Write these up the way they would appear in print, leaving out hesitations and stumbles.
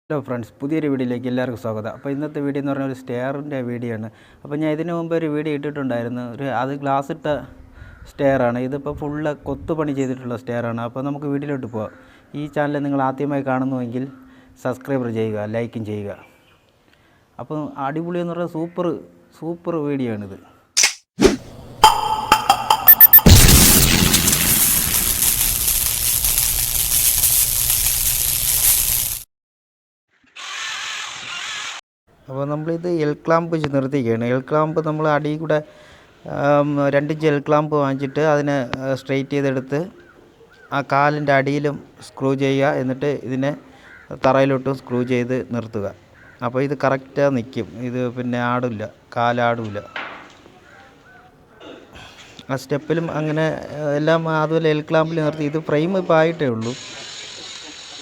Hello friends, പുതിയൊരു വീഡിയോയിലേക്ക് എല്ലാവർക്കും സ്വാഗതം. അപ്പോൾ ഇന്നത്തെ വീഡിയോ എന്ന് പറഞ്ഞാൽ ഒരു സ്റ്റെയറിൻ്റെ വീഡിയോ ആണ്. അപ്പോൾ ഞാൻ ഇതിനു മുമ്പ് ഒരു വീഡിയോ ഇട്ടിട്ടുണ്ടായിരുന്നു. അത് ഗ്ലാസ് ഇട്ട സ്റ്റെയറാണ്. ഇതിപ്പോൾ ഫുള്ള് കൊത്തുപണി ചെയ്തിട്ടുള്ള സ്റ്റെയറാണ്. അപ്പോൾ നമുക്ക് വീഡിയോയിലോട്ട് പോകാം. ഈ ചാനൽ നിങ്ങൾ ആദ്യമായി കാണുന്നുവെങ്കിൽ സബ്സ്ക്രൈബ് ചെയ്യുക, ലൈക്കും ചെയ്യുക. അപ്പോൾ അടിപൊളി എന്ന് പറഞ്ഞാൽ സൂപ്പർ വീഡിയോ ആണിത്. അപ്പോൾ നമ്മളിത് എൽ ക്ലാമ്പ് വെച്ച് നിർത്തിക്കുകയാണ്. എൽ ക്ലാമ്പ് നമ്മൾ അടിയിൽ കൂടെ 2 ഇഞ്ച് എൽ ക്ലാമ്പ് വാങ്ങിച്ചിട്ട് അതിനെ സ്ട്രെയിറ്റ് ചെയ്തെടുത്ത് ആ കാലിൻ്റെ അടിയിലും സ്ക്രൂ ചെയ്യുക. എന്നിട്ട് ഇതിനെ തറയിലോട്ടും സ്ക്രൂ ചെയ്ത് നിർത്തുക. അപ്പോൾ ഇത് കറക്റ്റായി നിൽക്കും. ഇത് പിന്നെ ആടില്ല, കാലാടില്ല. ആ സ്റ്റെപ്പിലും അങ്ങനെ എല്ലാം അതുപോലെ എൽ ക്ലാമ്പിൽ നിർത്തി. ഇത് ഫ്രെയിം ഇപ്പോൾ ആയിട്ടേ ഉള്ളൂ.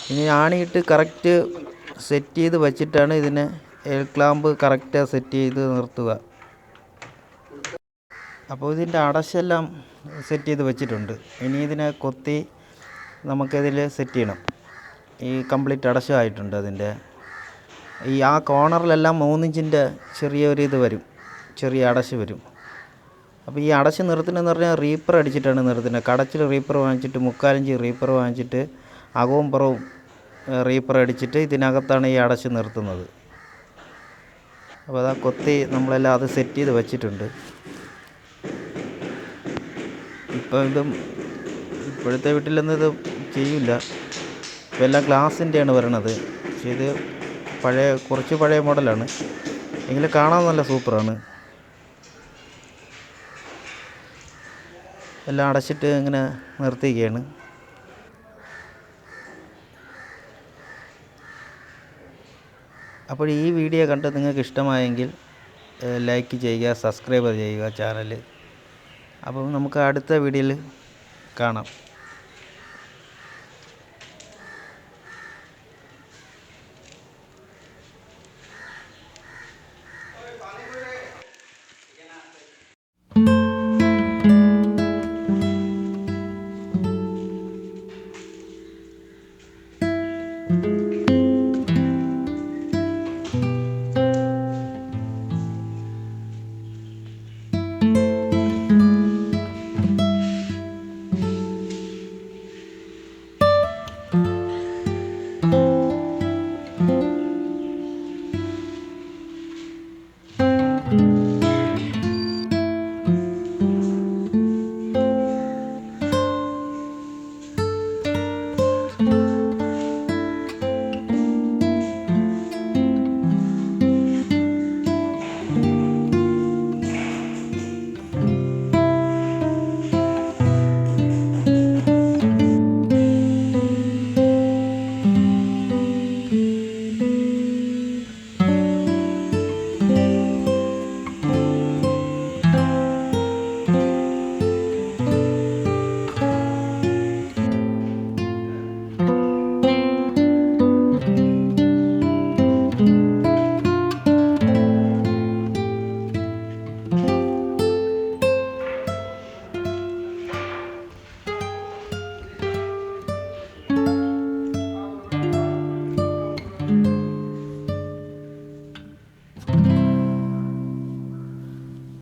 ഇനി ആണിയിട്ട് കറക്റ്റ് സെറ്റ് ചെയ്ത് വച്ചിട്ടാണ് ഇതിനെ എൽ ക്ലാമ്പ് കറക്റ്റായി സെറ്റ് ചെയ്ത് നിർത്തുക. അപ്പോൾ ഇതിൻ്റെ അടശെല്ലാം സെറ്റ് ചെയ്ത് വെച്ചിട്ടുണ്ട്. ഇനി ഇതിനെ കൊത്തി നമുക്കിതിൽ സെറ്റ് ചെയ്യണം. ഈ കംപ്ലീറ്റ് അടശമായിട്ടുണ്ട്. അതിൻ്റെ ആ കോർണറിലെല്ലാം 3 ഇഞ്ചിൻ്റെ ചെറിയൊരു വരും, ചെറിയ അടശ് വരും. അപ്പോൾ ഈ അടശ് നിർത്തുന്നതെന്ന് പറഞ്ഞാൽ റീപ്പർ അടിച്ചിട്ടാണ് നിർത്തുന്നത്. കടച്ചിൽ റീപ്പർ വാങ്ങിച്ചിട്ട് 3/4 ഇഞ്ച് റീപ്പർ വാങ്ങിച്ചിട്ട് അകവും പുറവും റീപ്പർ അടിച്ചിട്ട് ഇതിനകത്താണ് ഈ അടശ് നിർത്തുന്നത്. അപ്പോൾ അതാ കൊത്തി നമ്മളെല്ലാം അത് സെറ്റ് ചെയ്ത് വെച്ചിട്ടുണ്ട്. ഇപ്പോഴത്തെ വീട്ടിലൊന്നും ഇത് ചെയ്യില്ല. ഇപ്പോൾ എല്ലാം ഗ്ലാസിൻ്റെയാണ് വരണത്. പക്ഷേ ഇത് കുറച്ച് പഴയ മോഡലാണ്. എങ്കിലും കാണാൻ നല്ല സൂപ്പറാണ്. എല്ലാം അടച്ചിട്ട് ഇങ്ങനെ നിർത്തിയിരിക്കുകയാണ്. അപ്പോൾ ഈ വീഡിയോ കണ്ട് നിങ്ങൾക്ക് ഇഷ്ടമായെങ്കിൽ ലൈക്ക് ചെയ്യുക, സബ്സ്ക്രൈബ് ചെയ്യുക ചാനൽ. അപ്പം നമുക്ക് അടുത്ത വീഡിയോയിൽ കാണാം.